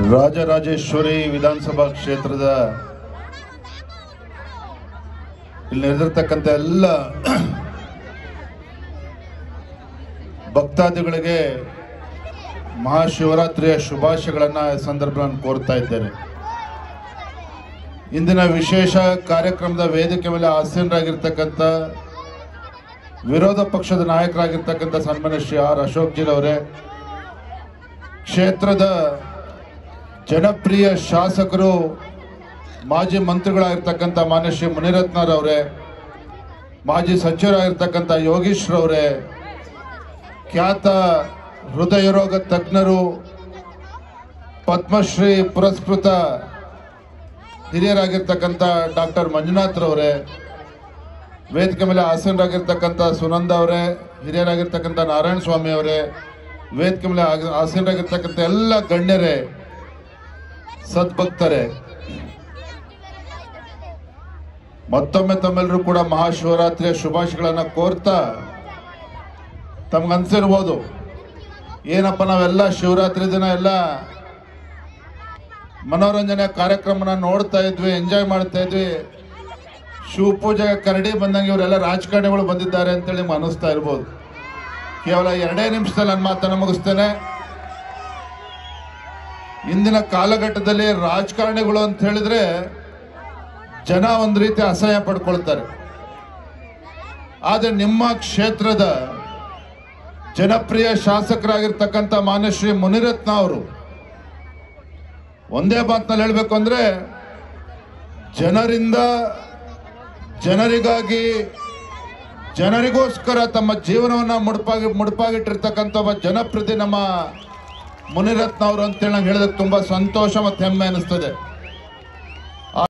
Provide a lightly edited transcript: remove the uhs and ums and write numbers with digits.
ರಾಜರಾಜೇಶ್ವರಿ ವಿಧಾನಸಭಾ ಕ್ಷೇತ್ರದ ಇಲ್ಲಿ ನಡೆದಿರ್ತಕ್ಕಂಥ ಎಲ್ಲ ಭಕ್ತಾದಿಗಳಿಗೆ ಮಹಾಶಿವರಾತ್ರಿಯ ಶುಭಾಶಯಗಳನ್ನು ಸಂದರ್ಭವನ್ನು ಕೋರ್ತಾ ಇದ್ದೇನೆ. ಇಂದಿನ ವಿಶೇಷ ಕಾರ್ಯಕ್ರಮದ ವೇದಿಕೆ ಮೇಲೆ ಆಸೀನರಾಗಿರ್ತಕ್ಕಂಥ ವಿರೋಧ ಪಕ್ಷದ ನಾಯಕರಾಗಿರ್ತಕ್ಕಂಥ ಸನ್ಮಾನ್ಯ ಶ್ರೀ ಆರ್ ಅಶೋಕ್ ಜಿ ಅವರೇ, ಕ್ಷೇತ್ರದ ಜನಪ್ರಿಯ ಶಾಸಕರು ಮಾಜಿ ಮಂತ್ರಿಗಳಾಗಿರ್ತಕ್ಕಂಥ ಮಾನ್ಯ ಶ್ರೀ ಮುನಿರತ್ನರವರೇ, ಮಾಜಿ ಸಚಿವರಾಗಿರ್ತಕ್ಕಂಥ ಯೋಗೀಶ್ವರವರೇ, ಖ್ಯಾತ ಹೃದಯ ರೋಗ ತಜ್ಞರು, ಪದ್ಮಶ್ರೀ ಪುರಸ್ಕೃತ ಹಿರಿಯರಾಗಿರ್ತಕ್ಕಂಥ ಡಾಕ್ಟರ್ ಮಂಜುನಾಥ್ರವರೇ, ವೇದಿಕೆ ಮೇಲೆ ಆಸೀನರಾಗಿರ್ತಕ್ಕಂಥ ಸುನಂದ ಅವರೇ, ಹಿರಿಯರಾಗಿರ್ತಕ್ಕಂಥ ನಾರಾಯಣ ಸ್ವಾಮಿ ಅವರೇ, ವೇದಿಕೆ ಮೇಲೆ ಆಸೀನರಾಗಿರ್ತಕ್ಕಂಥ ಎಲ್ಲ ಗಣ್ಯರೇ, ಸದ್ಭಕ್ತರೇ, ಮತ್ತೊಮ್ಮೆ ತಮ್ಮೆಲ್ಲರೂ ಕೂಡ ಮಹಾಶಿವರಾತ್ರಿಯ ಶುಭಾಶಯಗಳನ್ನು ಕೋರ್ತಾ, ತಮ್ಗನ್ಸಿರ್ಬೋದು ಏನಪ್ಪ ನಾವೆಲ್ಲ ಶಿವರಾತ್ರಿ ದಿನ ಎಲ್ಲ ಮನೋರಂಜನೆ ಕಾರ್ಯಕ್ರಮನ ನೋಡ್ತಾ ಇದ್ವಿ, ಎಂಜಾಯ್ ಮಾಡ್ತಾ ಇದ್ವಿ, ಶಿವಪೂಜೆಗೆ ಕರಡಿ ಬಂದಂಗೆ ಇವರೆಲ್ಲ ರಾಜಕಾರಣಿಗಳು ಬಂದಿದ್ದಾರೆ ಅಂತೇಳಿ ನಿಮ್ಗೆ ಅನ್ನಿಸ್ತಾ ಇರ್ಬೋದು. ಕೇವಲ 2 ನಿಮಿಷದಲ್ಲಿ ನನ್ನ ಮಾತನ್ನು ಮುಗಿಸ್ತೇನೆ. ಇಂದಿನ ಕಾಲಘಟ್ಟದಲ್ಲಿ ರಾಜಕಾರಣಿಗಳು ಅಂತ ಹೇಳಿದ್ರೆ ಜನ ಒಂದು ರೀತಿ ಅಸಹ್ಯ ಪಡ್ಕೊಳ್ತಾರೆ. ಆದರೆ ನಿಮ್ಮ ಕ್ಷೇತ್ರದ ಜನಪ್ರಿಯ ಶಾಸಕರಾಗಿರ್ತಕ್ಕಂಥ ಮಾನ್ಯ ಶ್ರೀ ಮುನಿರತ್ನ ಅವರು ಒಂದೇ ಮಾತಿನಲ್ಲಿ ಹೇಳಬೇಕು ಅಂದ್ರೆ, ಜನರಿಂದ ಜನರಿಗಾಗಿ ಜನರಿಗೋಸ್ಕರ ತಮ್ಮ ಜೀವನವನ್ನು ಮುಡುಪಾಗಿಟ್ಟಿರ್ತಕ್ಕಂಥ ಒಬ್ಬ ಜನಪ್ರತಿ ನಮ್ಮ ಮುನಿರತ್ನ ಅವರು ಅಂತೇಳಿ ನಂಗೆ ಹೇಳೋದಕ್ಕೆ ತುಂಬ ಸಂತೋಷ ಮತ್ತು ಹೆಮ್ಮೆ ಅನಿಸ್ತದೆ.